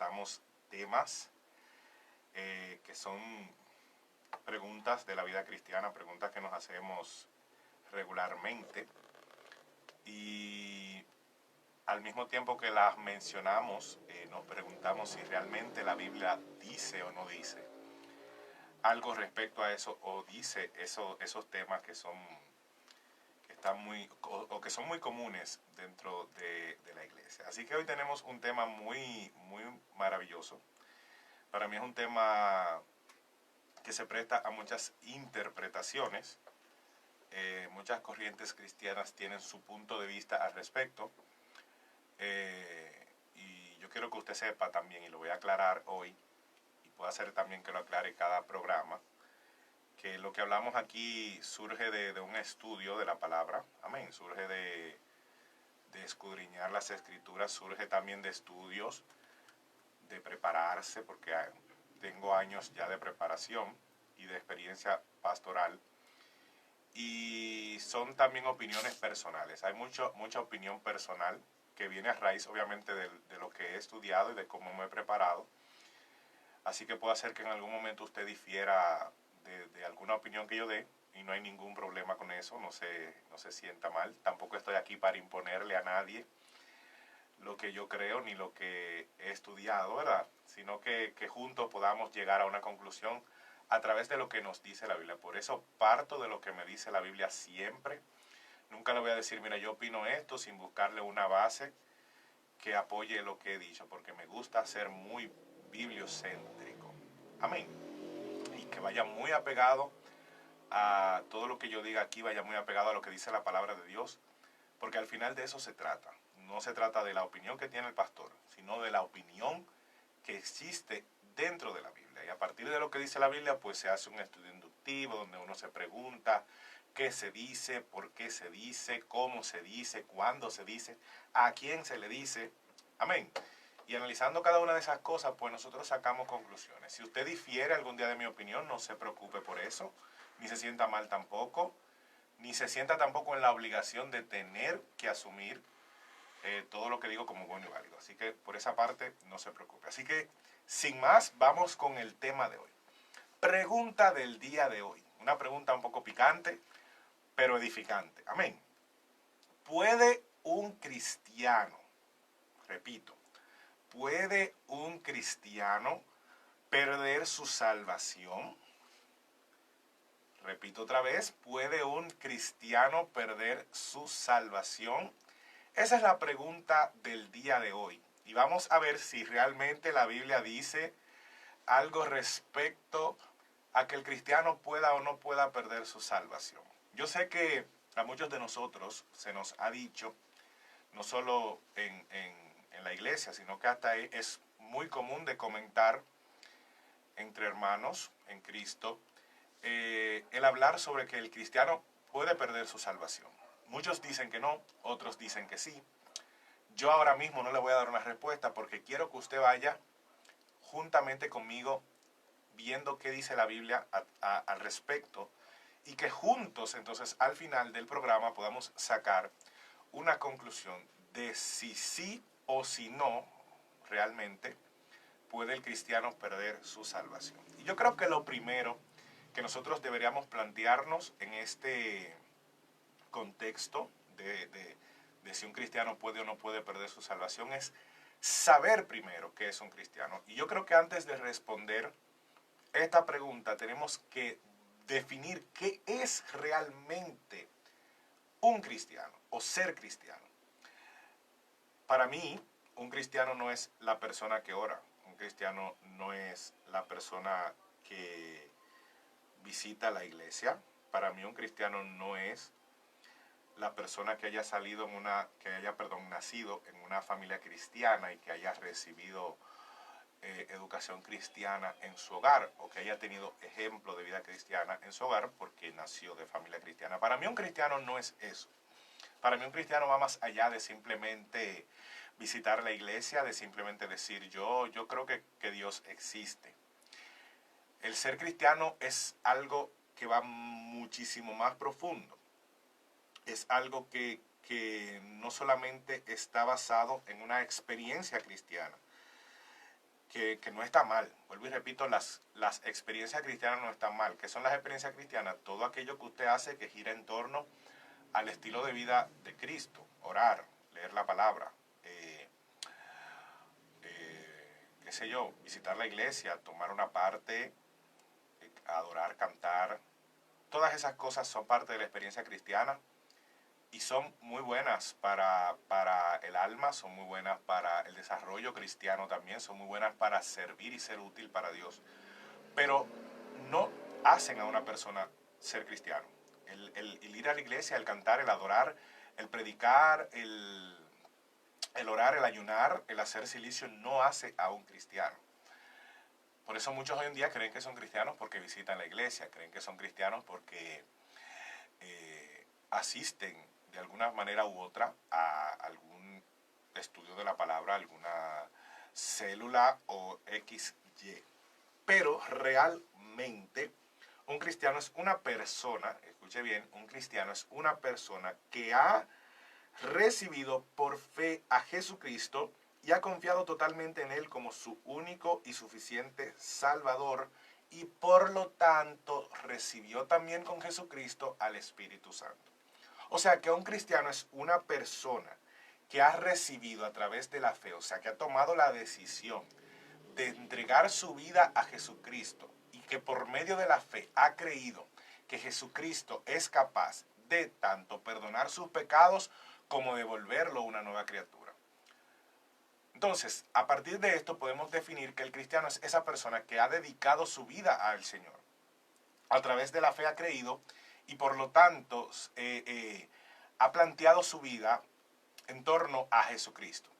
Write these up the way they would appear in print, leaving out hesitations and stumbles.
tratamos temas que son preguntas de la vida cristiana, preguntas que nos hacemos regularmente, y al mismo tiempo que las mencionamos, nos preguntamos si realmente la Biblia dice o no dice algo respecto a eso, o dice esos temas que están que son muy comunes dentro de la iglesia. Así que hoy tenemos un tema muy maravilloso. Para mí es un tema que se presta a muchas interpretaciones. Muchas corrientes cristianas tienen su punto de vista al respecto. Y yo quiero que usted sepa también, y lo voy a aclarar hoy, y puede ser también que lo aclare cada programa, que lo que hablamos aquí surge de un estudio de la palabra, amén, surge de escudriñar las escrituras, surge también de estudios, de prepararse, porque tengo años ya de preparación y de experiencia pastoral, y son también opiniones personales. Hay mucha opinión personal que viene a raíz obviamente de lo que he estudiado y de cómo me he preparado. Así que puede ser que en algún momento usted difiera de alguna opinión que yo dé, y no hay ningún problema con eso, no se sienta mal. Tampoco estoy aquí para imponerle a nadie lo que yo creo ni lo que he estudiado, ¿verdad? Sino que juntos podamos llegar a una conclusión a través de lo que nos dice la Biblia. Por eso parto de lo que me dice la Biblia siempre. Nunca le voy a decir, mira, yo opino esto sin buscarle una base que apoye lo que he dicho, porque me gusta ser muy bibliocéntrico. Amén. Y que vaya muy apegado a todo lo que yo diga aquí, vaya muy apegado a lo que dice la palabra de Dios, porque al final de eso se trata. No se trata de la opinión que tiene el pastor, sino de la opinión que existe dentro de la Biblia. Y a partir de lo que dice la Biblia, pues se hace un estudio inductivo donde uno se pregunta qué se dice, por qué se dice, cómo se dice, cuándo se dice, a quién se le dice. Amén. Y analizando cada una de esas cosas, pues nosotros sacamos conclusiones. Si usted difiere algún día de mi opinión, no se preocupe por eso, ni se sienta mal tampoco, ni se sienta tampoco en la obligación de tener que asumir todo lo que digo como bueno y válido. Así que por esa parte no se preocupe. Así que sin más, vamos con el tema de hoy. Pregunta del día de hoy. Una pregunta un poco picante, pero edificante. Amén. ¿Puede un cristiano, repito, puede un cristiano perder su salvación? Repito otra vez, ¿puede un cristiano perder su salvación? Esa es la pregunta del día de hoy. Y vamos a ver si realmente la Biblia dice algo respecto a que el cristiano pueda o no pueda perder su salvación. Yo sé que a muchos de nosotros se nos ha dicho, no solo en la iglesia, sino que hasta es muy común de comentar entre hermanos en Cristo, el hablar sobre que el cristiano puede perder su salvación. Muchos dicen que no, otros dicen que sí. Yo ahora mismo no le voy a dar una respuesta porque quiero que usted vaya juntamente conmigo viendo qué dice la Biblia al respecto, y que juntos entonces al final del programa podamos sacar una conclusión de si sí o si no realmente puede el cristiano perder su salvación. Y yo creo que lo primero que nosotros deberíamos plantearnos en este contexto de si un cristiano puede o no puede perder su salvación es saber primero qué es un cristiano. Y yo creo que antes de responder esta pregunta tenemos que definir qué es realmente un cristiano o ser cristiano. Para mí, un cristiano no es la persona que ora, un cristiano no es la persona que visita la iglesia. Para mí un cristiano no es la persona que haya nacido en una familia cristiana y que haya recibido educación cristiana en su hogar, o que haya tenido ejemplo de vida cristiana en su hogar porque nació de familia cristiana. Para mí un cristiano no es eso. Para mí un cristiano va más allá de simplemente visitar la iglesia, de simplemente decir yo creo que Dios existe. El ser cristiano es algo que va muchísimo más profundo. Es algo que no solamente está basado en una experiencia cristiana, que no está mal. Vuelvo y repito, las experiencias cristianas no están mal. ¿Qué son las experiencias cristianas? Todo aquello que usted hace que gira en torno al estilo de vida de Cristo. Orar, leer la palabra, qué sé yo, visitar la iglesia, tomar una parte, adorar, cantar. Todas esas cosas son parte de la experiencia cristiana y son muy buenas para el alma, son muy buenas para el desarrollo cristiano también, son muy buenas para servir y ser útil para Dios. Pero no hacen a una persona ser cristiano. El ir a la iglesia, el cantar, el adorar, el predicar, el orar, el ayunar, el hacer silicio no hace a un cristiano. Por eso muchos hoy en día creen que son cristianos porque visitan la iglesia, creen que son cristianos porque asisten de alguna manera u otra a algún estudio de la palabra, alguna célula o XY. Pero realmente un cristiano es una persona, escuche bien, un cristiano es una persona que ha recibido por fe a Jesucristo y ha confiado totalmente en Él como su único y suficiente Salvador, y por lo tanto recibió también con Jesucristo al Espíritu Santo. O sea que un cristiano es una persona que ha recibido a través de la fe, o sea que ha tomado la decisión de entregar su vida a Jesucristo y que por medio de la fe ha creído que Jesucristo es capaz de tanto perdonar sus pecados como devolverlo una nueva criatura. Entonces, a partir de esto podemos definir que el cristiano es esa persona que ha dedicado su vida al Señor. A través de la fe ha creído y por lo tanto ha planteado su vida en torno a Jesucristo.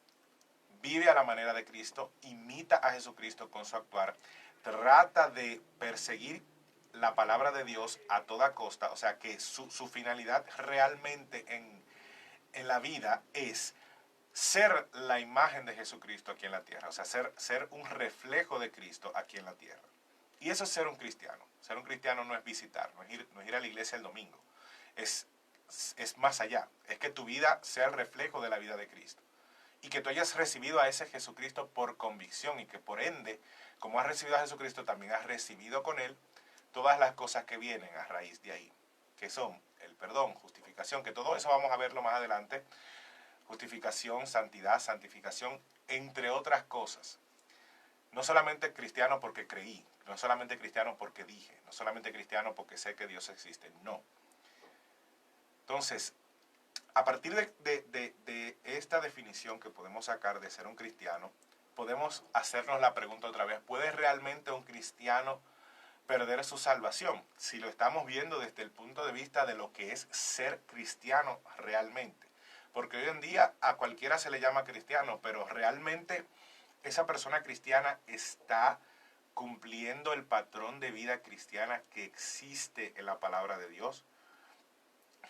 Vive a la manera de Cristo, imita a Jesucristo con su actuar, trata de perseguir la palabra de Dios a toda costa, o sea que su finalidad realmente en la vida es ser la imagen de Jesucristo aquí en la tierra, o sea, ser un reflejo de Cristo aquí en la tierra. Y eso es ser un cristiano. Ser un cristiano no es visitar, no es ir a la iglesia el domingo, es más allá, es que tu vida sea el reflejo de la vida de Cristo. Y que tú hayas recibido a ese Jesucristo por convicción y que por ende, como has recibido a Jesucristo, también has recibido con Él todas las cosas que vienen a raíz de ahí, que son el perdón, justificación, que todo eso vamos a verlo más adelante, justificación, santidad, santificación, entre otras cosas. No solamente cristiano porque creí, no solamente cristiano porque dije, no solamente cristiano porque sé que Dios existe, no. Entonces, a partir de esta definición que podemos sacar de ser un cristiano, podemos hacernos la pregunta otra vez, ¿puede realmente un cristiano perder su salvación? Si lo estamos viendo desde el punto de vista de lo que es ser cristiano realmente. Porque hoy en día a cualquiera se le llama cristiano, pero realmente esa persona cristiana está cumpliendo el patrón de vida cristiana que existe en la palabra de Dios.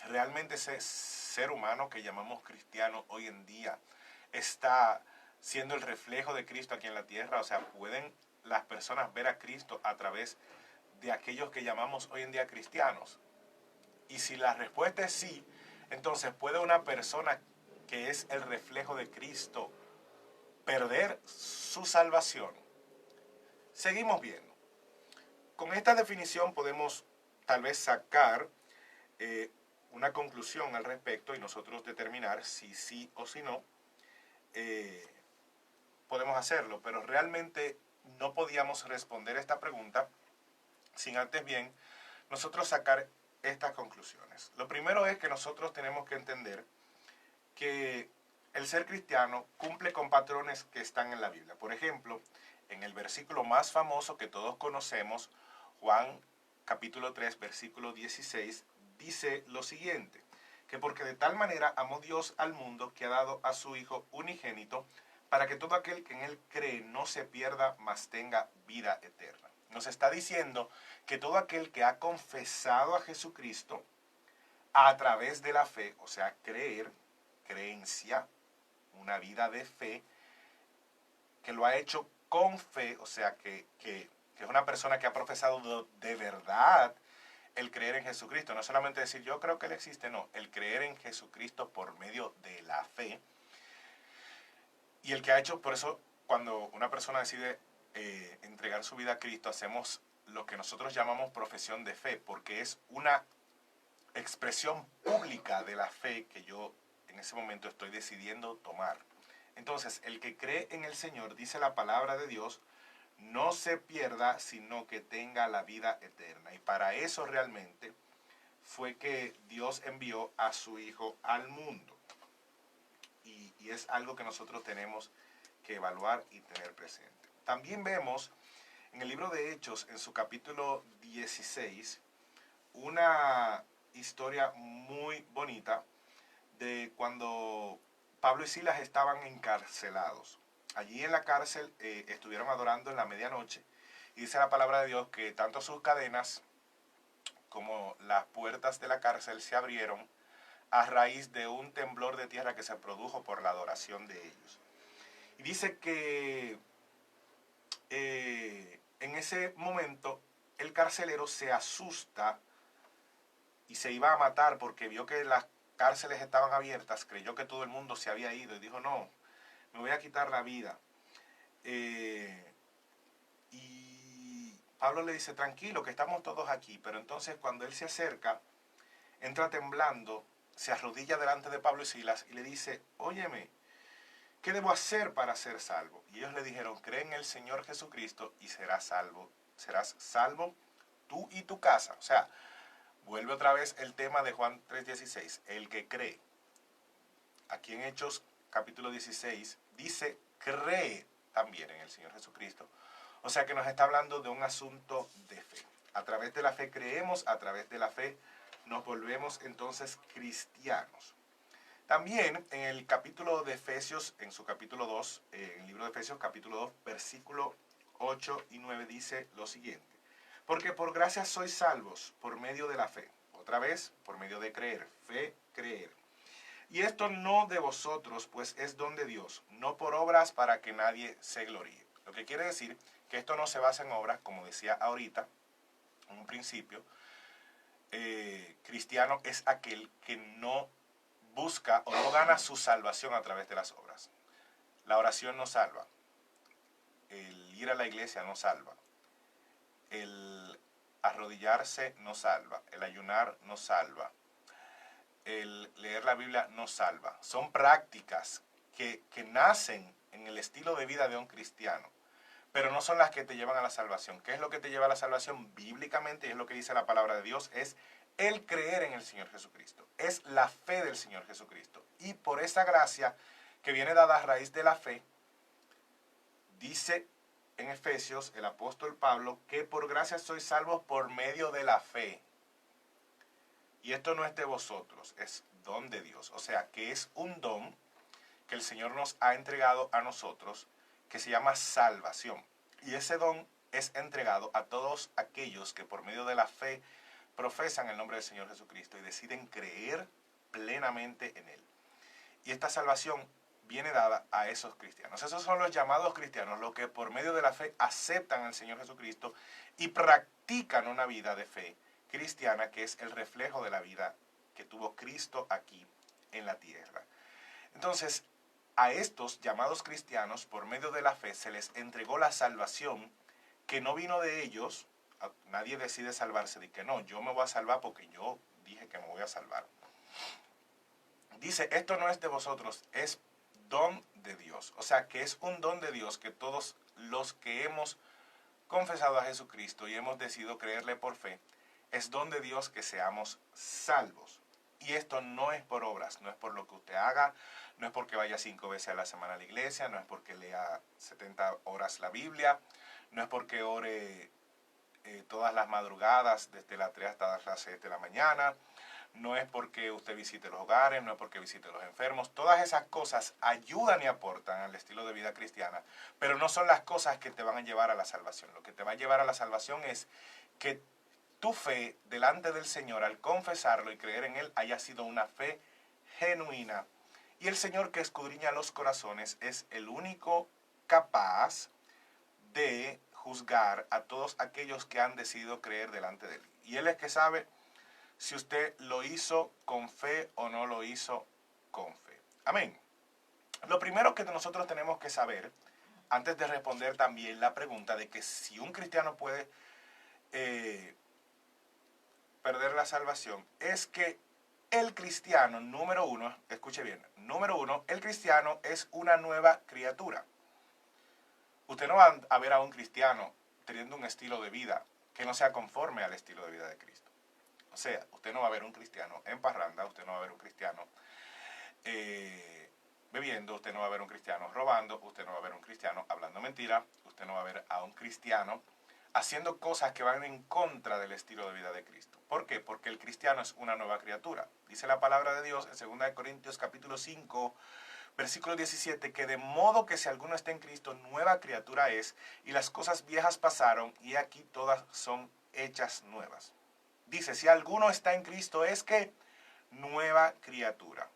Realmente ese ser humano que llamamos cristiano hoy en día está siendo el reflejo de Cristo aquí en la tierra. O sea, pueden las personas ver a Cristo a través de aquellos que llamamos hoy en día cristianos. Y si la respuesta es sí, entonces puede una persona que es el reflejo de Cristo perder su salvación. Seguimos viendo. Con esta definición podemos tal vez sacar una conclusión al respecto y nosotros determinar si sí o si no podemos hacerlo, pero realmente no podíamos responder esta pregunta sin antes bien nosotros sacar estas conclusiones. Lo primero es que nosotros tenemos que entender que el ser cristiano cumple con patrones que están en la Biblia. Por ejemplo, en el versículo más famoso que todos conocemos, Juan capítulo 3, versículo 16, dice lo siguiente, que porque de tal manera amó Dios al mundo que ha dado a su Hijo unigénito, para que todo aquel que en Él cree no se pierda, mas tenga vida eterna. Nos está diciendo que todo aquel que ha confesado a Jesucristo a través de la fe, o sea, creer, creencia, una vida de fe, que lo ha hecho con fe, o sea, que es una persona que ha profesado de verdad el creer en Jesucristo. No solamente decir yo creo que Él existe, no, el creer en Jesucristo por medio de la fe. Y el que ha hecho, por eso, cuando una persona decide entregar su vida a Cristo, hacemos lo que nosotros llamamos profesión de fe, porque es una expresión pública de la fe que yo en ese momento estoy decidiendo tomar. Entonces, el que cree en el Señor, dice la palabra de Dios, no se pierda, sino que tenga la vida eterna. Y para eso realmente fue que Dios envió a su Hijo al mundo. Y es algo que nosotros tenemos que evaluar y tener presente. También vemos en el libro de Hechos, en su capítulo 16, una historia muy bonita de cuando Pablo y Silas estaban encarcelados. Allí en la cárcel estuvieron adorando en la medianoche y dice la palabra de Dios que tanto sus cadenas como las puertas de la cárcel se abrieron a raíz de un temblor de tierra que se produjo por la adoración de ellos. Y dice que en ese momento el carcelero se asusta y se iba a matar porque vio que las cárceles estaban abiertas, creyó que todo el mundo se había ido y dijo, no, me voy a quitar la vida. Y Pablo le dice, tranquilo, que estamos todos aquí. Pero entonces cuando él se acerca, entra temblando, se arrodilla delante de Pablo y Silas y le dice, óyeme, ¿qué debo hacer para ser salvo? Y ellos le dijeron, cree en el Señor Jesucristo y serás salvo tú y tu casa. O sea, vuelve otra vez el tema de Juan 3:16, el que cree. Aquí en Hechos capítulo 16 dice, cree también en el Señor Jesucristo. O sea que nos está hablando de un asunto de fe. A través de la fe creemos, a través de la fe nos volvemos entonces cristianos. También en el capítulo de Efesios, en su capítulo 2, en el libro de Efesios capítulo 2, versículo 8 y 9 dice lo siguiente. Porque por gracia sois salvos por medio de la fe. Otra vez, por medio de creer. Fe, creer. Y esto no de vosotros, pues es don de Dios, no por obras para que nadie se gloríe. Lo que quiere decir que esto no se basa en obras, como decía ahorita, en un principio. Cristiano es aquel que no busca o no gana su salvación a través de las obras. La oración no salva. El ir a la iglesia no salva. El arrodillarse no salva. El ayunar no salva. El leer la Biblia no salva. Son prácticas que nacen en el estilo de vida de un cristiano, pero no son las que te llevan a la salvación. ¿Qué es lo que te lleva a la salvación? Bíblicamente, y es lo que dice la palabra de Dios, es el creer en el Señor Jesucristo. Es la fe del Señor Jesucristo. Y por esa gracia que viene dada a raíz de la fe, dice en Efesios el apóstol Pablo que por gracia sois salvos por medio de la fe. Y esto no es de vosotros, es don de Dios. O sea, que es un don que el Señor nos ha entregado a nosotros, que se llama salvación. Y ese don es entregado a todos aquellos que por medio de la fe profesan el nombre del Señor Jesucristo y deciden creer plenamente en Él. Y esta salvación viene dada a esos cristianos. Esos son los llamados cristianos, los que por medio de la fe aceptan al Señor Jesucristo y practican una vida de fe cristiana que es el reflejo de la vida que tuvo Cristo aquí en la tierra. Entonces, a estos llamados cristianos, por medio de la fe, se les entregó la salvación que no vino de ellos. Nadie decide salvarse de que no, yo me voy a salvar porque yo dije que me voy a salvar. Dice, esto no es de vosotros, es don de Dios. O sea, que es un don de Dios que todos los que hemos confesado a Jesucristo y hemos decidido creerle por fe, es don de Dios que seamos salvos. Y esto no es por obras, no es por lo que usted haga, no es porque vaya 5 veces a la semana a la iglesia, no es porque lea 70 horas la Biblia, no es porque ore todas las madrugadas desde las 3 hasta las 7 de la mañana, no es porque usted visite los hogares, no es porque visite los enfermos. Todas esas cosas ayudan y aportan al estilo de vida cristiana, pero no son las cosas que te van a llevar a la salvación. Lo que te va a llevar a la salvación es que tu fe delante del Señor, al confesarlo y creer en Él, haya sido una fe genuina. Y el Señor que escudriña los corazones es el único capaz de juzgar a todos aquellos que han decidido creer delante de Él. Y Él es que sabe si usted lo hizo con fe o no lo hizo con fe. Amén. Lo primero que nosotros tenemos que saber antes de responder también la pregunta de que si un cristiano puede perder la salvación, es que el cristiano, número uno, escuche bien, número uno, el cristiano es una nueva criatura. Usted no va a ver a un cristiano teniendo un estilo de vida que no sea conforme al estilo de vida de Cristo. O sea, usted no va a ver un cristiano en parranda, usted no va a ver un cristiano bebiendo, usted no va a ver un cristiano robando, usted no va a ver un cristiano hablando mentira, usted no va a ver a un cristiano haciendo cosas que van en contra del estilo de vida de Cristo. ¿Por qué? Porque el cristiano es una nueva criatura. Dice la palabra de Dios en 2 Corintios capítulo 5, versículo 17, que de modo que si alguno está en Cristo, nueva criatura es, y las cosas viejas pasaron, y aquí todas son hechas nuevas. Dice, si alguno está en Cristo, es que nueva criatura.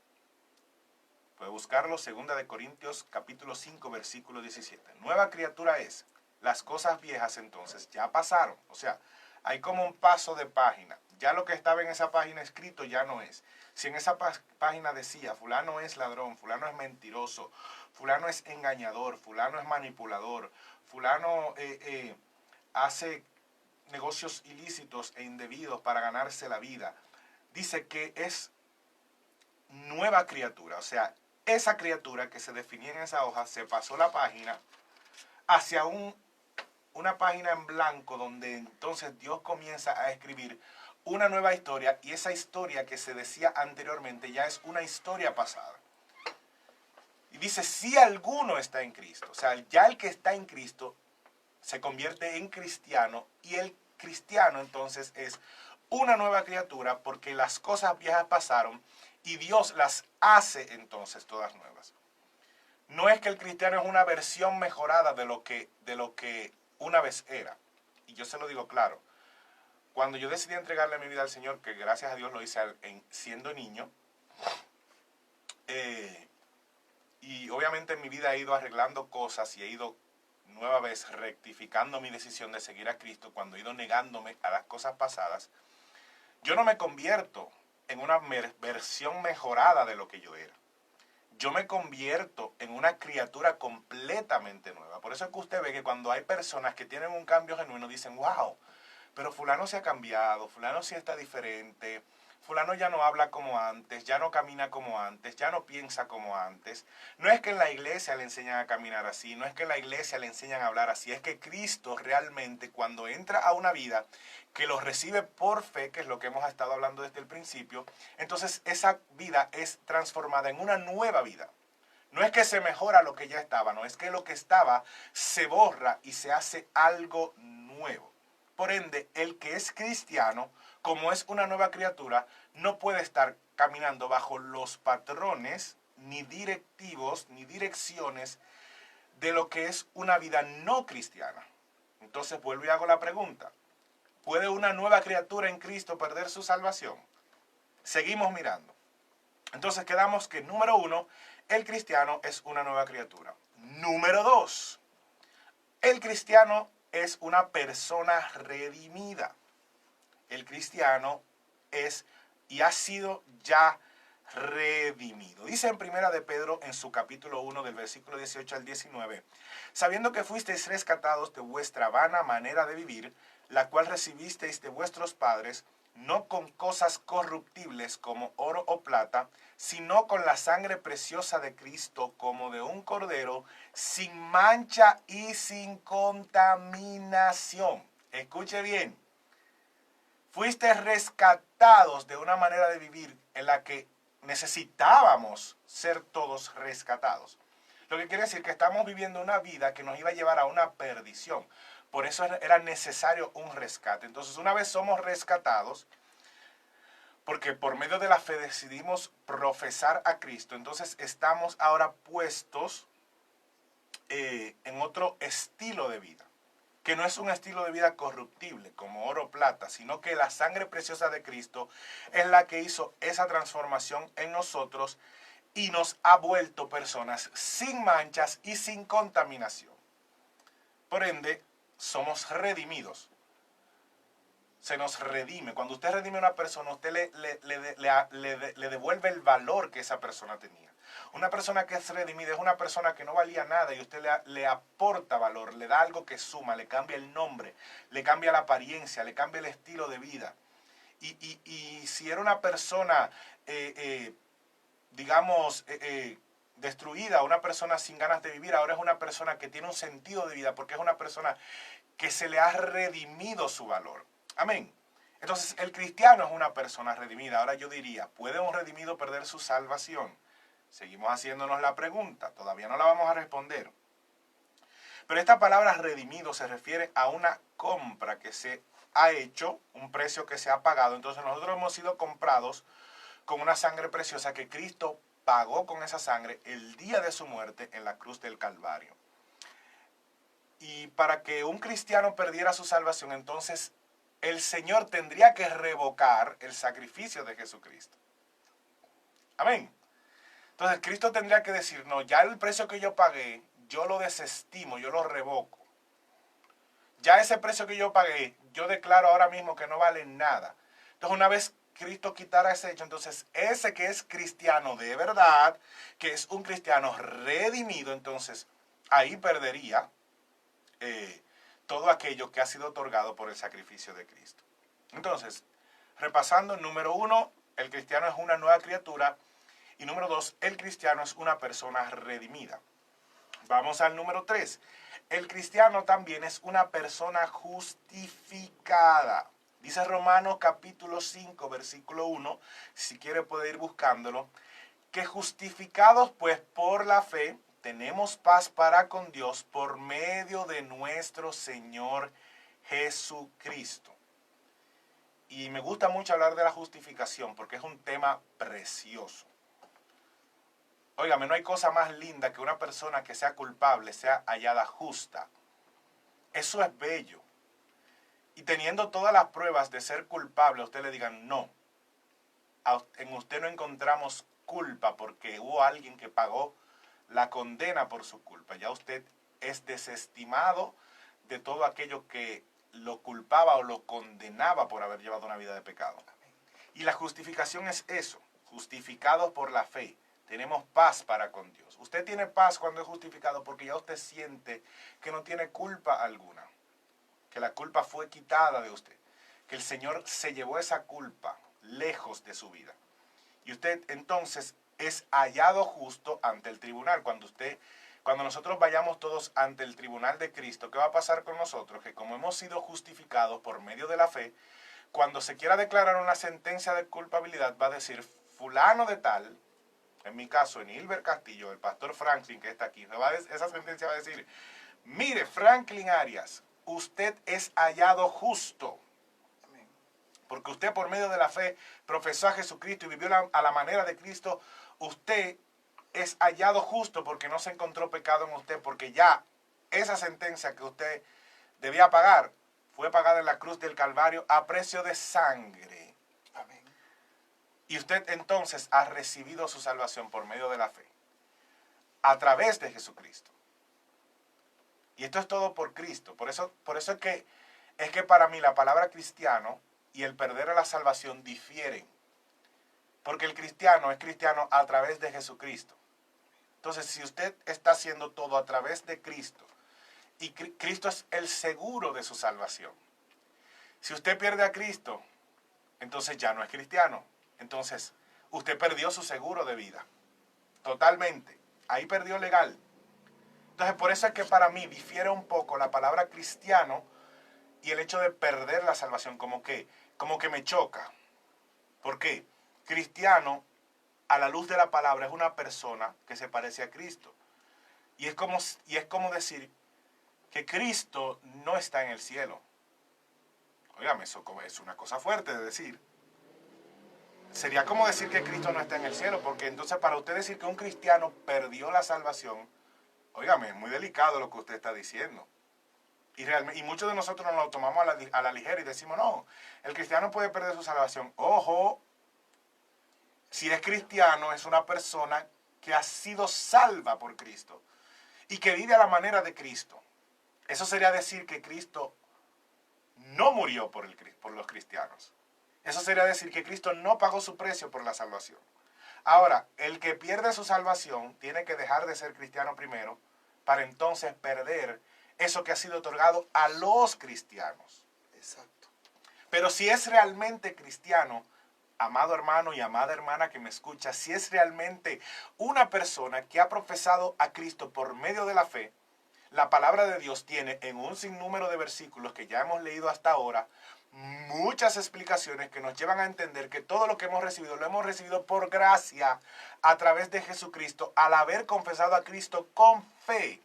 Puede buscarlo, 2 Corintios capítulo 5, versículo 17. Nueva criatura es, las cosas viejas entonces ya pasaron. O sea, hay como un paso de página. Ya lo que estaba en esa página escrito ya no es. Si en esa página decía, fulano es ladrón, fulano es mentiroso, fulano es engañador, fulano es manipulador, fulano hace negocios ilícitos e indebidos para ganarse la vida, dice que es nueva criatura. O sea, esa criatura que se definía en esa hoja se pasó la página hacia una página en blanco donde entonces Dios comienza a escribir una nueva historia, y esa historia que se decía anteriormente ya es una historia pasada. Y dice, si alguno está en Cristo, o sea, ya el que está en Cristo se convierte en cristiano, y el cristiano entonces es una nueva criatura porque las cosas viejas pasaron y Dios las hace entonces todas nuevas. No es que el cristiano es una versión mejorada de lo que una vez era. Y yo se lo digo claro. Cuando yo decidí entregarle mi vida al Señor, que gracias a Dios lo hice siendo niño, y obviamente en mi vida he ido arreglando cosas y he ido nueva vez rectificando mi decisión de seguir a Cristo, cuando he ido negándome a las cosas pasadas, yo no me convierto en una versión mejorada de lo que yo era. Yo me convierto en una criatura completamente nueva. Por eso es que usted ve que cuando hay personas que tienen un cambio genuino, dicen, wow, pero fulano se ha cambiado, fulano sí está diferente, fulano ya no habla como antes, ya no camina como antes, ya no piensa como antes. No es que en la iglesia le enseñan a caminar así, no es que en la iglesia le enseñan a hablar así, es que Cristo realmente, cuando entra a una vida que lo recibe por fe, que es lo que hemos estado hablando desde el principio, entonces esa vida es transformada en una nueva vida. No es que se mejora lo que ya estaba, no es que lo que estaba se borra y se hace algo nuevo. Por ende, el que es cristiano, como es una nueva criatura, no puede estar caminando bajo los patrones, ni directivos, ni direcciones de lo que es una vida no cristiana. Entonces vuelvo y hago la pregunta. ¿Puede una nueva criatura en Cristo perder su salvación? Seguimos mirando. Entonces quedamos que, número uno, el cristiano es una nueva criatura. Número dos, el cristiano es una persona redimida. El cristiano es y ha sido ya redimido. Dice en Primera de Pedro, en su capítulo 1, del versículo 18 al 19, sabiendo que fuisteis rescatados de vuestra vana manera de vivir, la cual recibisteis de vuestros padres, no con cosas corruptibles como oro o plata, sino con la sangre preciosa de Cristo, como de un cordero, sin mancha y sin contaminación. Escuche bien. Fuiste rescatados de una manera de vivir en la que necesitábamos ser todos rescatados. Lo que quiere decir que estamos viviendo una vida que nos iba a llevar a una perdición. Por eso era necesario un rescate. Entonces, una vez somos rescatados, porque por medio de la fe decidimos profesar a Cristo, entonces estamos ahora puestos en otro estilo de vida, que no es un estilo de vida corruptible como oro o plata, sino que la sangre preciosa de Cristo es la que hizo esa transformación en nosotros y nos ha vuelto personas sin manchas y sin contaminación. Por ende, somos redimidos. Se nos redime. Cuando usted redime a una persona, usted le devuelve el valor que esa persona tenía. Una persona que es redimida es una persona que no valía nada y usted le aporta valor, le da algo que suma, le cambia el nombre, le cambia la apariencia, le cambia el estilo de vida. Y si era una persona, digamos, destruida, una persona sin ganas de vivir, ahora es una persona que tiene un sentido de vida porque es una persona que se le ha redimido su valor. Amén. Entonces, el cristiano es una persona redimida. Ahora yo diría, ¿puede un redimido perder su salvación? Seguimos haciéndonos la pregunta, todavía no la vamos a responder. Pero esta palabra redimido se refiere a una compra que se ha hecho, un precio que se ha pagado. Entonces nosotros hemos sido comprados con una sangre preciosa que Cristo pagó con esa sangre el día de su muerte en la cruz del Calvario. Y para que un cristiano perdiera su salvación, entonces el Señor tendría que revocar el sacrificio de Jesucristo. Amén. Entonces Cristo tendría que decir, no, ya el precio que yo pagué, yo lo desestimo, yo lo revoco. Ya ese precio que yo pagué, yo declaro ahora mismo que no vale nada. Entonces una vez Cristo quitara ese hecho, entonces ese que es cristiano de verdad, que es un cristiano redimido, entonces ahí perdería todo aquello que ha sido otorgado por el sacrificio de Cristo. Entonces, repasando, número 1, el cristiano es una nueva criatura. Y número 2, el cristiano es una persona redimida. Vamos al número 3. El cristiano también es una persona justificada. Dice Romanos capítulo 5, versículo 1, si quiere puede ir buscándolo, que justificados pues por la fe, tenemos paz para con Dios por medio de nuestro Señor Jesucristo. Y me gusta mucho hablar de la justificación porque es un tema precioso. Óigame, no hay cosa más linda que una persona que sea culpable sea hallada justa. Eso es bello. Y teniendo todas las pruebas de ser culpable, a usted le digan, no, en usted no encontramos culpa porque hubo alguien que pagó la condena por su culpa. Ya usted es desestimado de todo aquello que lo culpaba o lo condenaba por haber llevado una vida de pecado. Y la justificación es eso, justificados por la fe. Tenemos paz para con Dios. Usted tiene paz cuando es justificado porque ya usted siente que no tiene culpa alguna, que la culpa fue quitada de usted, que el Señor se llevó esa culpa lejos de su vida. Y usted entonces es hallado justo ante el tribunal. Cuando nosotros vayamos todos ante el tribunal de Cristo, ¿qué va a pasar con nosotros? Que como hemos sido justificados por medio de la fe, cuando se quiera declarar una sentencia de culpabilidad, va a decir, fulano de tal, en mi caso, en Hilbert Castillo, el pastor Franklin que está aquí, esa sentencia va a decir, mire, Franklin Arias, usted es hallado justo. Porque usted por medio de la fe profesó a Jesucristo y vivió a la manera de Cristo. Usted es hallado justo porque no se encontró pecado en usted, porque ya esa sentencia que usted debía pagar fue pagada en la cruz del Calvario a precio de sangre. Amén. Y usted entonces ha recibido su salvación por medio de la fe, a través de Jesucristo. Y esto es todo por Cristo. Por eso es que para mí la palabra cristiano y el perder a la salvación difieren. Porque el cristiano es cristiano a través de Jesucristo. Entonces, si usted está haciendo todo a través de Cristo, y Cristo es el seguro de su salvación. Si usted pierde a Cristo, entonces ya no es cristiano. Entonces, usted perdió su seguro de vida. Totalmente. Ahí perdió legal. Entonces, por eso es que para mí difiere un poco la palabra cristiano y el hecho de perder la salvación, como que me choca. ¿Por qué? Cristiano, a la luz de la palabra, es una persona que se parece a Cristo. Y es como decir que Cristo no está en el cielo. Óigame, eso es una cosa fuerte de decir. Sería como decir que Cristo no está en el cielo, porque entonces para usted decir que un cristiano perdió la salvación, óigame, es muy delicado lo que usted está diciendo. Y muchos de nosotros nos lo tomamos a la ligera y decimos, no, el cristiano puede perder su salvación. Ojo, si es cristiano es una persona que ha sido salva por Cristo y que vive a la manera de Cristo. Eso sería decir que Cristo no murió por los cristianos. Eso sería decir que Cristo no pagó su precio por la salvación. Ahora, el que pierde su salvación tiene que dejar de ser cristiano primero para entonces perder eso que ha sido otorgado a los cristianos. Exacto. Pero si es realmente cristiano, amado hermano y amada hermana que me escucha, si es realmente una persona que ha profesado a Cristo por medio de la fe, la palabra de Dios tiene en un sinnúmero de versículos que ya hemos leído hasta ahora, muchas explicaciones que nos llevan a entender que todo lo que hemos recibido lo hemos recibido por gracia a través de Jesucristo al haber confesado a Cristo con fe.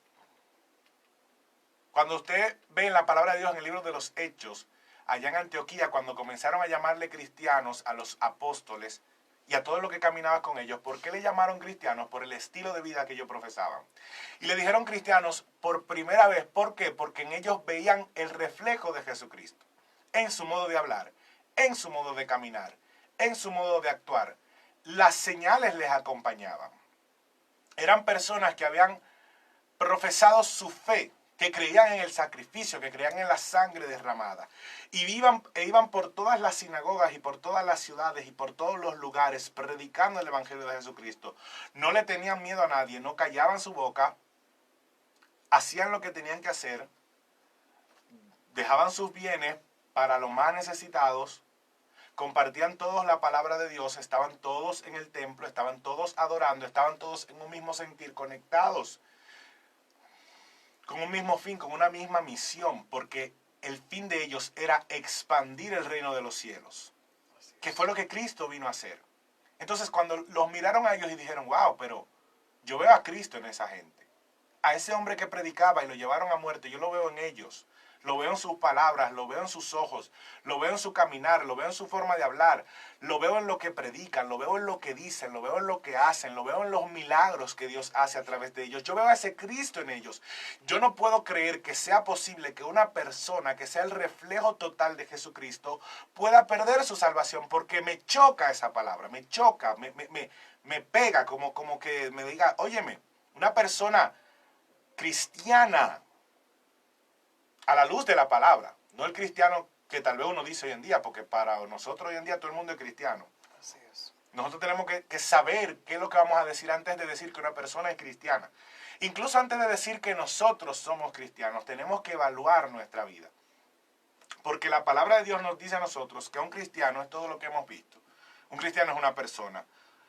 Cuando usted ve en la palabra de Dios en el libro de los Hechos, allá en Antioquía, cuando comenzaron a llamarle cristianos a los apóstoles y a todo lo que caminaba con ellos, ¿por qué le llamaron cristianos? Por el estilo de vida que ellos profesaban. Y le dijeron cristianos por primera vez, ¿por qué? Porque en ellos veían el reflejo de Jesucristo, en su modo de hablar, en su modo de caminar, en su modo de actuar. Las señales les acompañaban. Eran personas que habían profesado su fe, que creían en el sacrificio, que creían en la sangre derramada. Y iban por todas las sinagogas y por todas las ciudades y por todos los lugares predicando el Evangelio de Jesucristo. No le tenían miedo a nadie, no callaban su boca, hacían lo que tenían que hacer, dejaban sus bienes para los más necesitados, compartían todos la palabra de Dios, estaban todos en el templo, estaban todos adorando, estaban todos en un mismo sentir, conectados con un mismo fin, con una misma misión, porque el fin de ellos era expandir el reino de los cielos, que fue lo que Cristo vino a hacer. Entonces cuando los miraron a ellos y dijeron, wow, pero yo veo a Cristo en esa gente, a ese hombre que predicaba y lo llevaron a muerte, yo lo veo en ellos, lo veo en sus palabras, lo veo en sus ojos, lo veo en su caminar, lo veo en su forma de hablar, lo veo en lo que predican, lo veo en lo que dicen, lo veo en lo que hacen, lo veo en los milagros que Dios hace a través de ellos. Yo veo a ese Cristo en ellos. Yo no puedo creer que sea posible que una persona que sea el reflejo total de Jesucristo pueda perder su salvación, porque me choca esa palabra, me choca, me pega como que me diga, óyeme, una persona cristiana a la luz de la palabra, no el cristiano que tal vez uno dice hoy en día, porque para nosotros hoy en día todo el mundo es cristiano. Así es. Nosotros tenemos que saber qué es lo que vamos a decir antes de decir que una persona es cristiana. Incluso antes de decir que nosotros somos cristianos, tenemos que evaluar nuestra vida. Porque la palabra de Dios nos dice a nosotros que un cristiano es todo lo que hemos visto. Un cristiano es una persona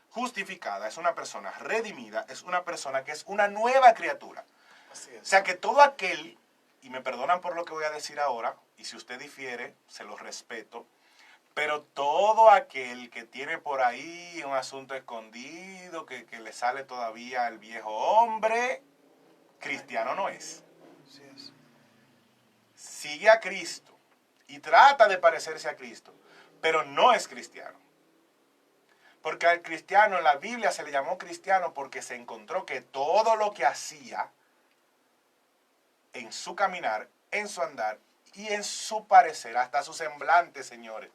justificada, es una persona redimida, es una persona que es una nueva criatura. Así es. O sea que todo aquel, y me perdonan por lo que voy a decir ahora, y si usted difiere, se lo respeto, pero todo aquel que tiene por ahí un asunto escondido, que le sale todavía el viejo hombre, cristiano no es. Así es. Sigue a Cristo y trata de parecerse a Cristo, pero no es cristiano. Porque al cristiano en la Biblia se le llamó cristiano porque se encontró que todo lo que hacía en su caminar, en su andar y en su parecer, hasta su semblante, señores,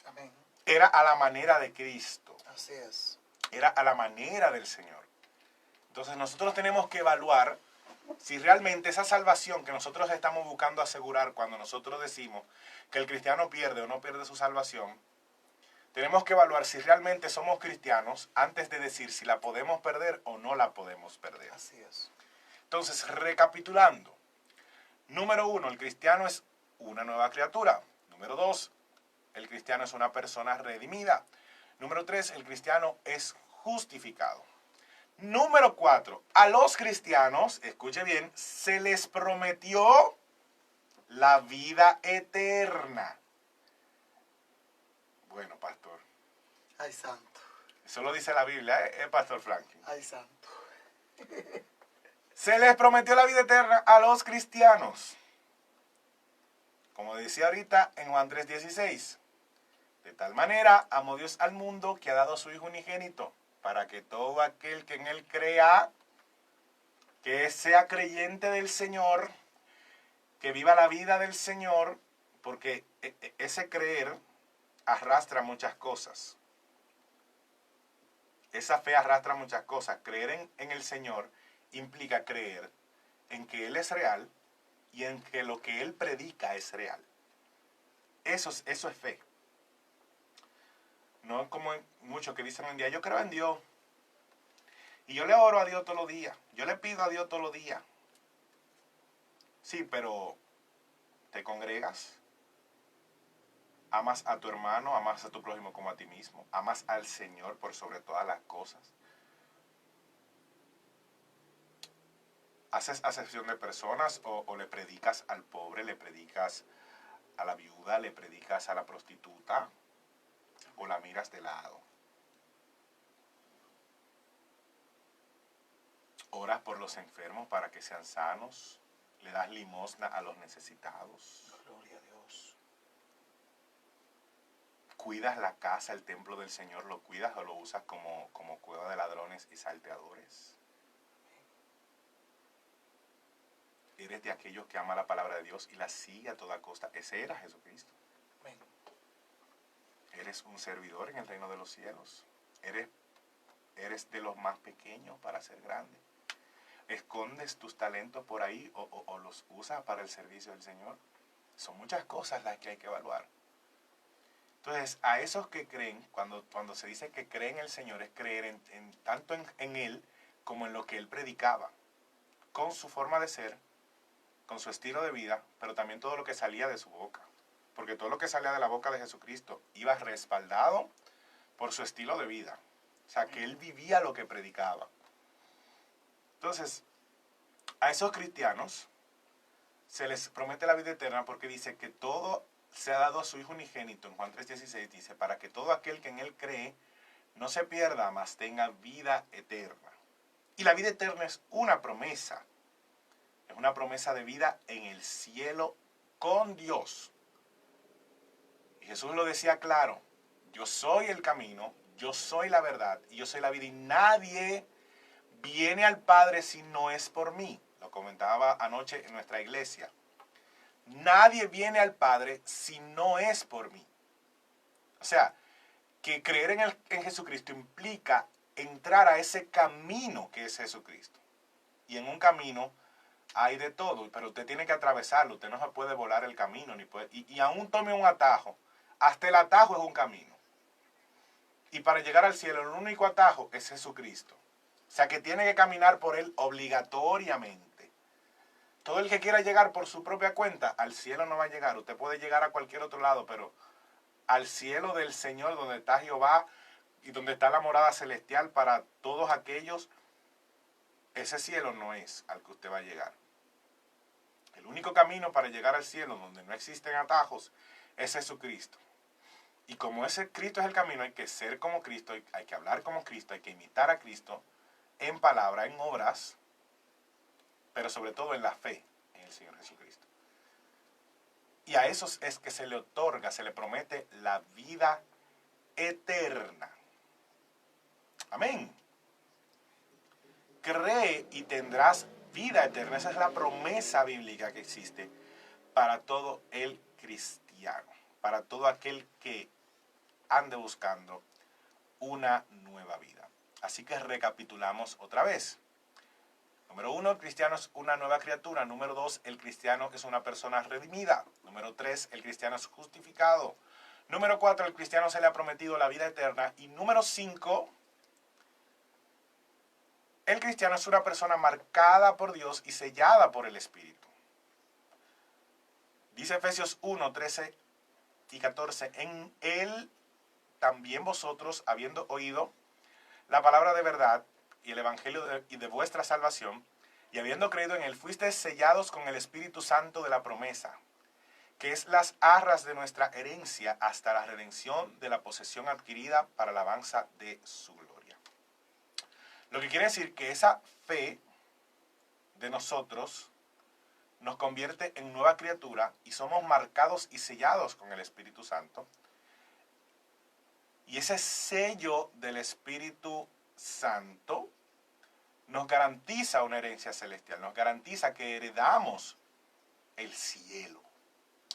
Amén. era a la manera de Cristo. Así es. Era a la manera del Señor. Entonces nosotros tenemos que evaluar si realmente esa salvación que nosotros estamos buscando asegurar cuando nosotros decimos que el cristiano pierde o no pierde su salvación, tenemos que evaluar si realmente somos cristianos antes de decir si la podemos perder o no la podemos perder. Así es. Entonces, recapitulando. Número 1, el cristiano es una nueva criatura. Número 2, el cristiano es una persona redimida. Número 3, el cristiano es justificado. Número 4, a los cristianos, escuche bien, se les prometió la vida eterna. Bueno, pastor. Ay, santo. Eso lo dice la Biblia, Pastor Franklin. Ay, santo. Se les prometió la vida eterna a los cristianos. Como decía ahorita en Juan 3:16. De tal manera amó Dios al mundo que ha dado a su Hijo unigénito, para que todo aquel que en Él crea, que sea creyente del Señor, que viva la vida del Señor, porque ese creer arrastra muchas cosas. Esa fe arrastra muchas cosas. Creer en el Señor implica creer en que Él es real y en que lo que Él predica es real. Eso es fe. No como muchos que dicen un día, yo creo en Dios. Y yo le oro a Dios todos los días. Yo le pido a Dios todos los días. Sí, pero ¿te congregas? ¿Amas a tu hermano? ¿Amas a tu prójimo como a ti mismo? ¿Amas al Señor por sobre todas las cosas? ¿Haces acepción de personas o le predicas al pobre, le predicas a la viuda, le predicas a la prostituta o la miras de lado? ¿Oras por los enfermos para que sean sanos? ¿Le das limosna a los necesitados? Gloria a Dios. ¿Cuidas la casa, el templo del Señor? ¿Lo cuidas o lo usas como cueva de ladrones y salteadores? ¿Eres de aquellos que ama la palabra de Dios y la sigue a toda costa? Ese era Jesucristo. Amén. ¿Eres un servidor en el reino de los cielos? ¿Eres de los más pequeños para ser grande? ¿Escondes tus talentos por ahí o los usas para el servicio del Señor? Son muchas cosas las que hay que evaluar. Entonces, a esos que creen, cuando se dice que creen en el Señor, es creer tanto en Él como en lo que Él predicaba, con su forma de ser, con su estilo de vida, pero también todo lo que salía de su boca. Porque todo lo que salía de la boca de Jesucristo iba respaldado por su estilo de vida. O sea, que Él vivía lo que predicaba. Entonces, a esos cristianos se les promete la vida eterna porque dice que todo se ha dado a su Hijo unigénito. En Juan 3:16 dice, para que todo aquel que en Él cree no se pierda, mas tenga vida eterna. Y la vida eterna es una promesa. Es una promesa de vida en el cielo con Dios. Y Jesús lo decía claro, yo soy el camino, yo soy la verdad y yo soy la vida y nadie viene al Padre si no es por mí. Lo comentaba anoche en nuestra iglesia. Nadie viene al Padre si no es por mí. O sea, que creer en Jesucristo implica entrar a ese camino que es Jesucristo. Y en un camino hay de todo, pero usted tiene que atravesarlo. Usted no se puede volar el camino. Y aún tome un atajo. Hasta el atajo es un camino. Y para llegar al cielo, el único atajo es Jesucristo. O sea que tiene que caminar por Él obligatoriamente. Todo el que quiera llegar por su propia cuenta, al cielo no va a llegar. Usted puede llegar a cualquier otro lado, pero al cielo del Señor, donde está Jehová y donde está la morada celestial para todos aquellos, ese cielo no es al que usted va a llegar. El único camino para llegar al cielo, donde no existen atajos, es Jesucristo. Y como ese Cristo es el camino, hay que ser como Cristo, hay que hablar como Cristo, hay que imitar a Cristo en palabra, en obras, pero sobre todo en la fe en el Señor Jesucristo. Y a esos es que se le otorga, se le promete la vida eterna. Amén. Cree y tendrás vida eterna. Esa es la promesa bíblica que existe para todo el cristiano, para todo aquel que ande buscando una nueva vida. Así que recapitulamos otra vez. Número 1, el cristiano es una nueva criatura. Número 2, el cristiano es una persona redimida. Número 3, el cristiano es justificado. Número 4, el cristiano se le ha prometido la vida eterna. Y número 5, el cristiano es una persona marcada por Dios y sellada por el Espíritu. Dice Efesios 1, 13 y 14, en Él también vosotros, habiendo oído la palabra de verdad y el evangelio de vuestra salvación, y habiendo creído en Él, fuisteis sellados con el Espíritu Santo de la promesa, que es las arras de nuestra herencia hasta la redención de la posesión adquirida para la alabanza de su gloria. Lo que quiere decir que esa fe de nosotros nos convierte en nueva criatura y somos marcados y sellados con el Espíritu Santo. Y ese sello del Espíritu Santo nos garantiza una herencia celestial, nos garantiza que heredamos el cielo.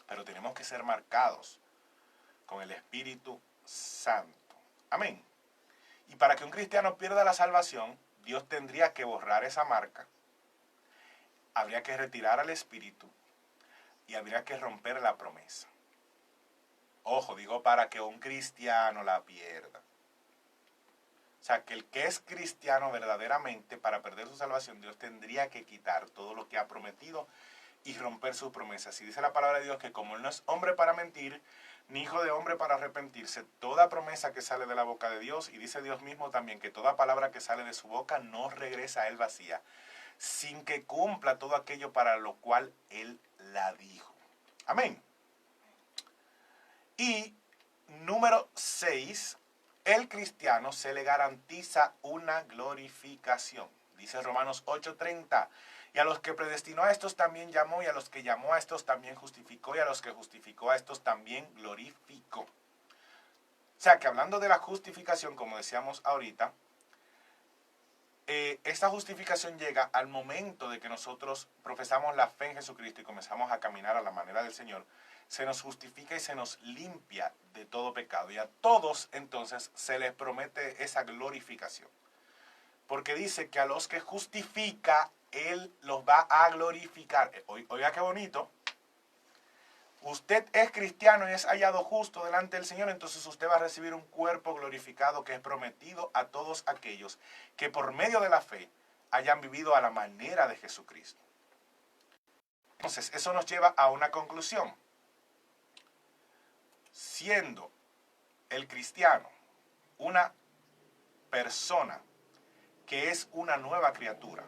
Pero tenemos que ser marcados con el Espíritu Santo. Amén. Y para que un cristiano pierda la salvación, Dios tendría que borrar esa marca. Habría que retirar al Espíritu y habría que romper la promesa. Ojo, digo para que un cristiano la pierda. O sea, que el que es cristiano verdaderamente, para perder su salvación, Dios tendría que quitar todo lo que ha prometido y romper sus promesas. Y dice la palabra de Dios que como Él no es hombre para mentir, ni hijo de hombre para arrepentirse, toda promesa que sale de la boca de Dios, y dice Dios mismo también que toda palabra que sale de su boca no regresa a Él vacía, sin que cumpla todo aquello para lo cual Él la dijo. Amén. Y número 6, el cristiano se le garantiza una glorificación. Dice Romanos 8:30, y a los que predestinó a estos también llamó, y a los que llamó a estos también justificó, y a los que justificó a estos también glorificó. O sea que hablando de la justificación, como decíamos ahorita, esta justificación llega al momento de que nosotros profesamos la fe en Jesucristo y comenzamos a caminar a la manera del Señor. Se nos justifica y se nos limpia de todo pecado. Y a todos entonces se les promete esa glorificación. Porque dice que a los que justifica, Él los va a glorificar. Oiga qué bonito. Usted es cristiano y es hallado justo delante del Señor, entonces usted va a recibir un cuerpo glorificado que es prometido a todos aquellos que por medio de la fe hayan vivido a la manera de Jesucristo. Entonces, eso nos lleva a una conclusión. Siendo el cristiano una persona que es una nueva criatura,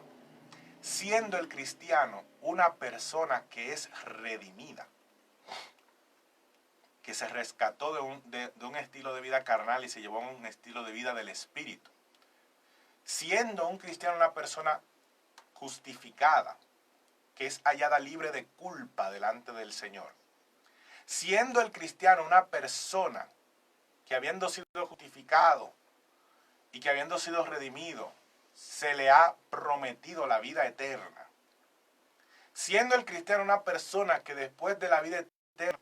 siendo el cristiano una persona que es redimida, que se rescató de un estilo de vida carnal y se llevó a un estilo de vida del espíritu, siendo un cristiano una persona justificada, que es hallada libre de culpa delante del Señor, siendo el cristiano una persona que habiendo sido justificado y que habiendo sido redimido, se le ha prometido la vida eterna. Siendo el cristiano una persona que después de la vida eterna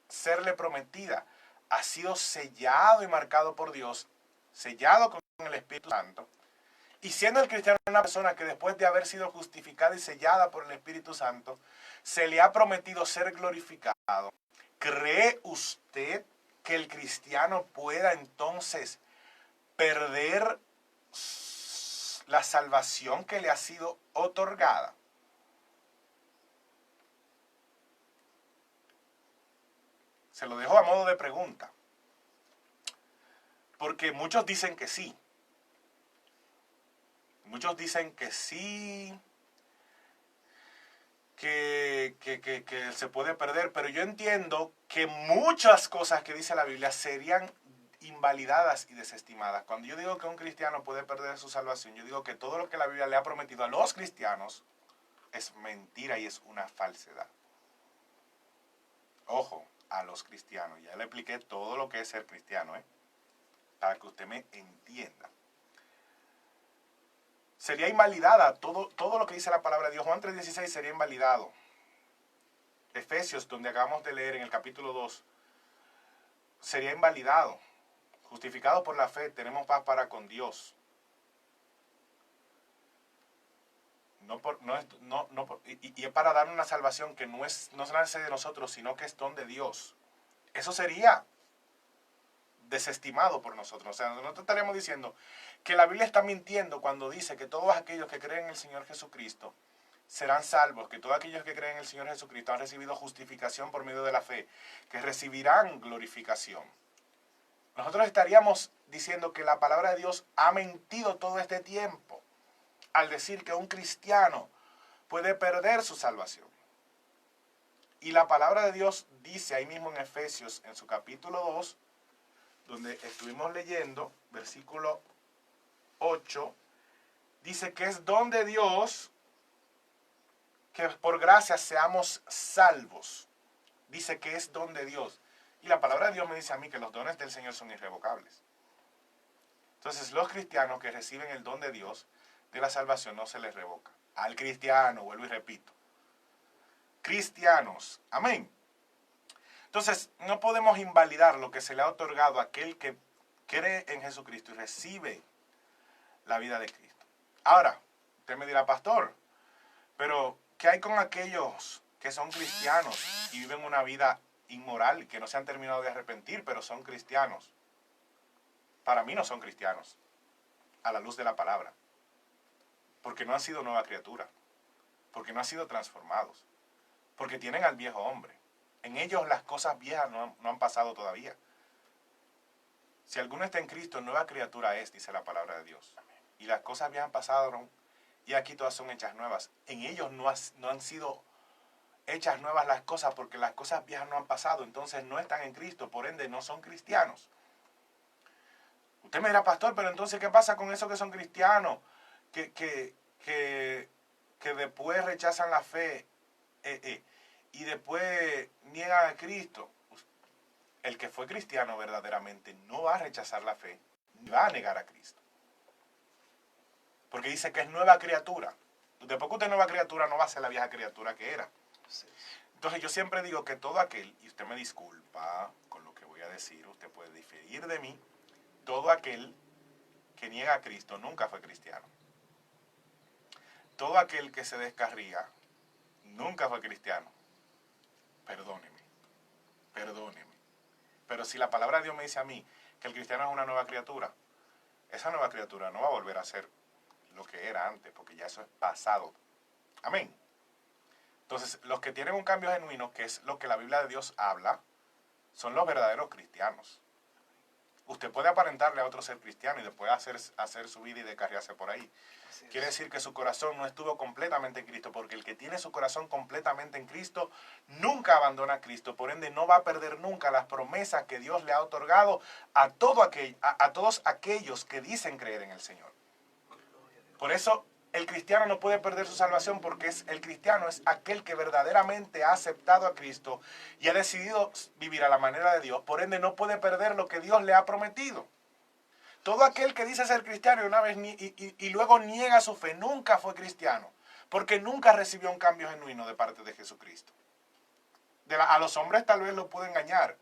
serle prometida, ha sido sellado y marcado por Dios, sellado con el Espíritu Santo. Y siendo el cristiano una persona que después de haber sido justificada y sellada por el Espíritu Santo, se le ha prometido ser glorificado. ¿Cree usted que el cristiano pueda entonces perder la salvación que le ha sido otorgada? Se lo dejo a modo de pregunta. Porque muchos dicen que sí. Muchos dicen que sí, que se puede perder, pero yo entiendo que muchas cosas que dice la Biblia serían invalidadas y desestimadas. Cuando yo digo que un cristiano puede perder su salvación, yo digo que todo lo que la Biblia le ha prometido a los cristianos es mentira y es una falsedad. Ojo, a los cristianos. Ya le expliqué todo lo que es ser cristiano, para que usted me entienda. Sería invalidada todo lo que dice la palabra de Dios. Juan 3:16 sería invalidado. Efesios, donde acabamos de leer en el capítulo 2, sería invalidado. Justificado por la fe, tenemos paz para con Dios. Y es para dar una salvación que no nace de nosotros, sino que es don de Dios. Eso sería desestimado por nosotros. O sea, nosotros estaríamos diciendo que la Biblia está mintiendo cuando dice que todos aquellos que creen en el Señor Jesucristo serán salvos, que todos aquellos que creen en el Señor Jesucristo han recibido justificación por medio de la fe, que recibirán glorificación. Nosotros estaríamos diciendo que la palabra de Dios ha mentido todo este tiempo al decir que un cristiano puede perder su salvación. Y la palabra de Dios dice ahí mismo en Efesios, en su capítulo 2, donde estuvimos leyendo, versículo 8, dice que es don de Dios que por gracia seamos salvos. Dice que es don de Dios. Y la palabra de Dios me dice a mí que los dones del Señor son irrevocables. Entonces los cristianos que reciben el don de Dios, de la salvación, no se les revoca. Al cristiano, vuelvo y repito. Cristianos, amén. Entonces, no podemos invalidar lo que se le ha otorgado a aquel que cree en Jesucristo y recibe la vida de Cristo. Ahora, usted me dirá, pastor, pero ¿qué hay con aquellos que son cristianos y viven una vida inmoral, que no se han terminado de arrepentir, pero son cristianos. Para mí no son cristianos, a la luz de la palabra. Porque no han sido nueva criatura. Porque no han sido transformados. Porque tienen al viejo hombre. En ellos las cosas viejas no han pasado todavía. Si alguno está en Cristo, nueva criatura es, dice la palabra de Dios. Y las cosas viejas pasaron, y aquí todas son hechas nuevas. En ellos no han sido hechas nuevas las cosas, porque las cosas viejas no han pasado. Entonces no están en Cristo, por ende no son cristianos. Usted me dirá, pastor, pero entonces ¿qué pasa con esos que son cristianos? Que después rechazan la fe y después niegan a Cristo. El que fue cristiano verdaderamente no va a rechazar la fe, ni va a negar a Cristo. Porque dice que es nueva criatura. Después que usted es nueva criatura, no va a ser la vieja criatura que era. Entonces yo siempre digo que todo aquel, y usted me disculpa con lo que voy a decir, usted puede diferir de mí, todo aquel que niega a Cristo nunca fue cristiano. Todo aquel que se descarría nunca fue cristiano. Perdóneme. Pero si la palabra de Dios me dice a mí que el cristiano es una nueva criatura, esa nueva criatura no va a volver a ser lo que era antes, porque ya eso es pasado. Amén. Entonces, los que tienen un cambio genuino, que es lo que la Biblia de Dios habla, son los verdaderos cristianos. Usted puede aparentarle a otro ser cristiano y después hacer su vida y descarriarse por ahí. Quiere decir que su corazón no estuvo completamente en Cristo, porque el que tiene su corazón completamente en Cristo nunca abandona a Cristo, por ende no va a perder nunca las promesas que Dios le ha otorgado a todos aquellos que dicen creer en el Señor. Por eso el cristiano no puede perder su salvación, porque el cristiano es aquel que verdaderamente ha aceptado a Cristo y ha decidido vivir a la manera de Dios, por ende no puede perder lo que Dios le ha prometido. Todo aquel que dice ser cristiano y luego niega su fe, nunca fue cristiano, porque nunca recibió un cambio genuino de parte de Jesucristo. A los hombres tal vez lo pudo engañar,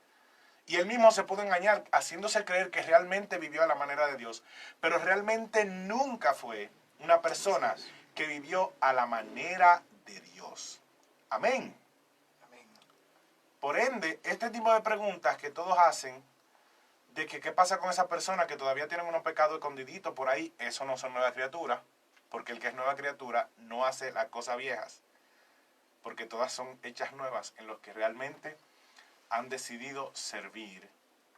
y él mismo se pudo engañar haciéndose creer que realmente vivió a la manera de Dios, pero realmente nunca fue una persona que vivió a la manera de Dios. Amén. Por ende, este tipo de preguntas que todos hacen, de que qué pasa con esas personas que todavía tienen unos pecados escondiditos por ahí, eso no son nuevas criaturas, porque el que es nueva criatura no hace las cosas viejas, porque todas son hechas nuevas en los que realmente han decidido servir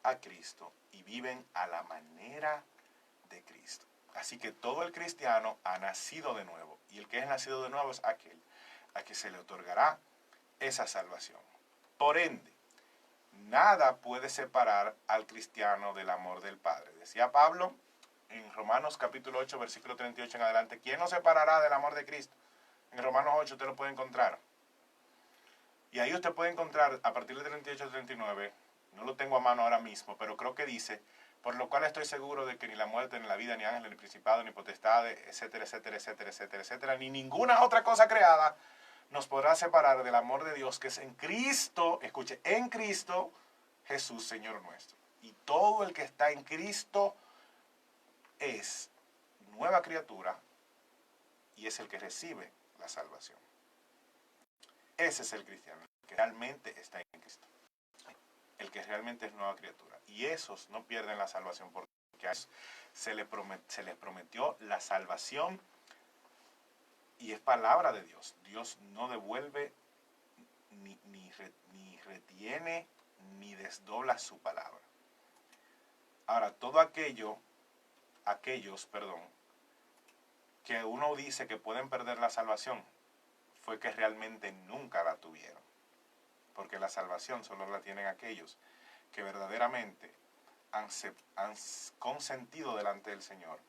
a Cristo y viven a la manera de Cristo. Así que todo el cristiano ha nacido de nuevo, y el que es nacido de nuevo es aquel a que se le otorgará esa salvación. Por ende, nada puede separar al cristiano del amor del Padre. Decía Pablo en Romanos capítulo 8, versículo 38 en adelante, ¿quién nos separará del amor de Cristo? En Romanos 8 usted lo puede encontrar. Y ahí usted puede encontrar a partir del 38 al 39, no lo tengo a mano ahora mismo, pero creo que dice, por lo cual estoy seguro de que ni la muerte, ni la vida, ni ángeles, ni principado, ni potestades, etcétera, etcétera, etcétera, etcétera, etcétera, ni ninguna otra cosa creada nos podrá separar del amor de Dios que es en Cristo, escuche, en Cristo Jesús, Señor nuestro. Y todo el que está en Cristo es nueva criatura y es el que recibe la salvación. Ese es el cristiano, el que realmente está en Cristo. El que realmente es nueva criatura. Y esos no pierden la salvación porque a ellos se les prometió la salvación y es palabra de Dios. Dios no devuelve, ni retiene, ni desdobla su palabra. Ahora, todo aquellos, que uno dice que pueden perder la salvación, fue que realmente nunca la tuvieron. Porque la salvación solo la tienen aquellos que verdaderamente han consentido delante del Señor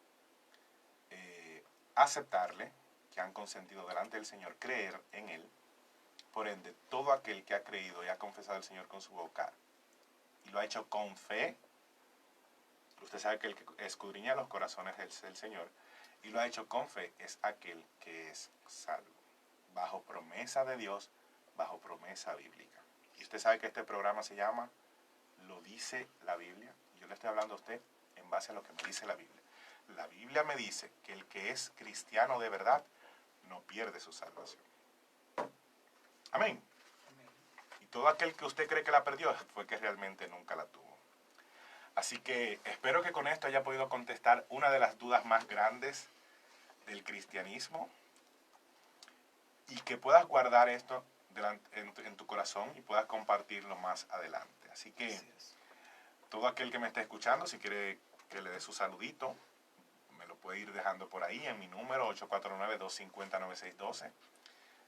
aceptarle, que han consentido delante del Señor creer en Él. Por ende, todo aquel que ha creído y ha confesado al Señor con su boca y lo ha hecho con fe, usted sabe que el que escudriña los corazones es el Señor, y lo ha hecho con fe es aquel que es salvo, bajo promesa de Dios, bajo promesa bíblica. Y usted sabe que este programa se llama Lo dice la Biblia. Yo le estoy hablando a usted en base a lo que me dice la Biblia. La Biblia me dice que el que es cristiano de verdad no pierde su salvación. Amén. todo aquel que usted cree que la perdió fue que realmente nunca la tuvo. Así que espero que con esto haya podido contestar una de las dudas más grandes del cristianismo y que puedas guardar esto en tu corazón y puedas compartirlo más adelante. Así que todo aquel que me esté escuchando, si quiere que le dé su saludito, me lo puede ir dejando por ahí en mi número 849-250-9612,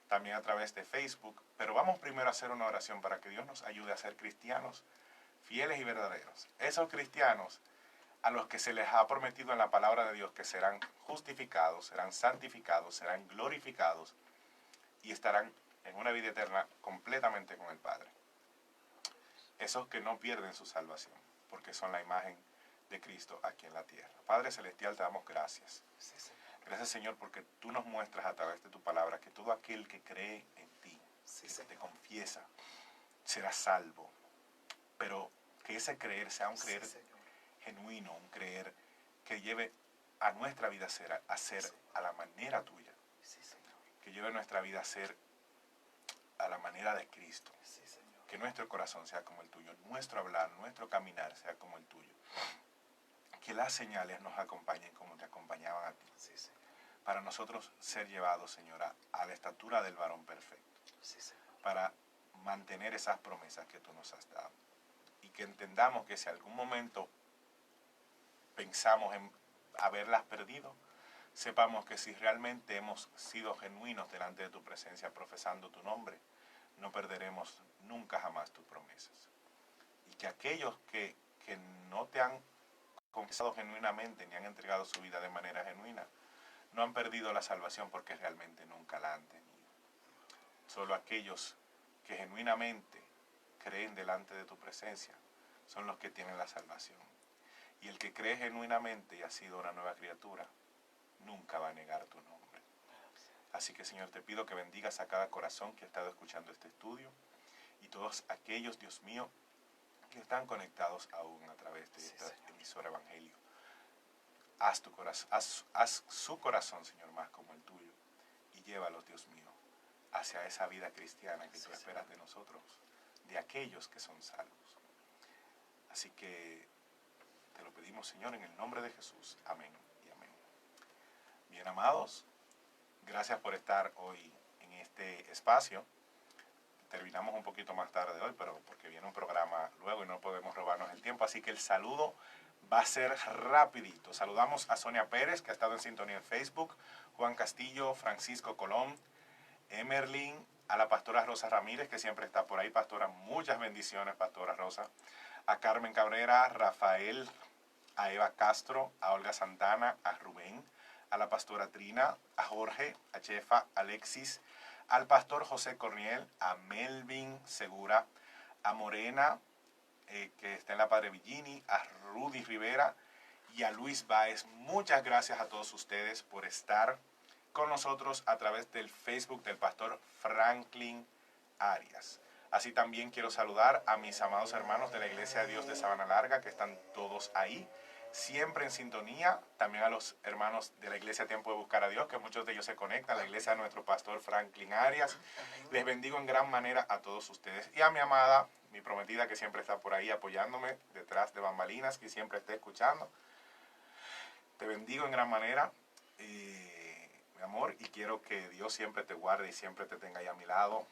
también a través de Facebook. Pero vamos primero a hacer una oración para que Dios nos ayude a ser cristianos fieles y verdaderos. Esos cristianos a los que se les ha prometido en la palabra de Dios que serán justificados, serán santificados, serán glorificados y estarán en una vida eterna completamente con el Padre. Esos que no pierden su salvación, porque son la imagen de Cristo aquí en la tierra. Padre Celestial, te damos gracias. Sí, Señor. Gracias, Señor, porque tú nos muestras a través de tu palabra que todo aquel que cree en ti, Sí, que Señor. te confiesa, será salvo. Pero que ese creer sea un creer Sí, Señor. genuino, un creer que lleve a nuestra vida a ser a la manera tuya, Sí, Señor. que lleve nuestra vida a ser a la manera de Cristo, Sí, Señor. que nuestro corazón sea como el tuyo, nuestro hablar, nuestro caminar sea como el tuyo, que las señales nos acompañen como te acompañaban a ti, Sí, Señor. para nosotros ser llevados, Señora, a la estatura del varón perfecto, Sí, Señor. para mantener esas promesas que tú nos has dado, y que entendamos que si algún momento pensamos en haberlas perdido, sepamos que si realmente hemos sido genuinos delante de tu presencia profesando tu nombre, no perderemos nunca jamás tus promesas. Y que aquellos que no te han confesado genuinamente ni han entregado su vida de manera genuina, no han perdido la salvación porque realmente nunca la han tenido. Solo aquellos que genuinamente creen delante de tu presencia son los que tienen la salvación. Y el que cree genuinamente y ha sido una nueva criatura, nunca va a negar tu nombre. Así que, Señor, te pido que bendigas a cada corazón que ha estado escuchando este estudio y todos aquellos, Dios mío, que están conectados aún a través de esta emisora Evangelio. Haz su corazón, Señor, más como el tuyo y llévalos, Dios mío, hacia esa vida cristiana que tú esperas de nosotros, de aquellos que son salvos. Así que te lo pedimos, Señor, en el nombre de Jesús. Amén y amén. Bien, amados, gracias por estar hoy en este espacio. Terminamos un poquito más tarde hoy, pero porque viene un programa luego y no podemos robarnos el tiempo. Así que el saludo va a ser rapidito. Saludamos a Sonia Pérez, que ha estado en sintonía en Facebook, Juan Castillo, Francisco Colón, Emerlin, a la pastora Rosa Ramírez, que siempre está por ahí. Pastora, muchas bendiciones, pastora Rosa. A Carmen Cabrera, Rafael, a Eva Castro, a Olga Santana, a Rubén, a la pastora Trina, a Jorge, a Chefa, Alexis, al pastor José Corniel, a Melvin Segura, a Morena, que está en la Padre Villini, a Rudy Rivera y a Luis Báez. Muchas gracias a todos ustedes por estar con nosotros a través del Facebook del pastor Franklin Arias. Así también quiero saludar a mis amados hermanos de la Iglesia de Dios de Sabana Larga, que están todos ahí, siempre en sintonía. También a los hermanos de la Iglesia Tiempo de Buscar a Dios, que muchos de ellos se conectan, la iglesia de nuestro pastor Franklin Arias. Les bendigo en gran manera a todos ustedes. Y a mi amada, mi prometida, que siempre está por ahí apoyándome detrás de bambalinas, que siempre está escuchando. Te bendigo en gran manera, mi amor, y quiero que Dios siempre te guarde y siempre te tenga ahí a mi lado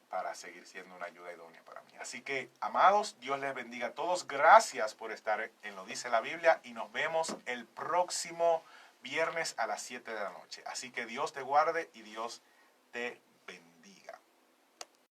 para seguir siendo una ayuda idónea para mí. Así que, amados, Dios les bendiga a todos. Gracias por estar en Lo Dice la Biblia y nos vemos el próximo viernes a las 7 de la noche. Así que Dios te guarde y Dios te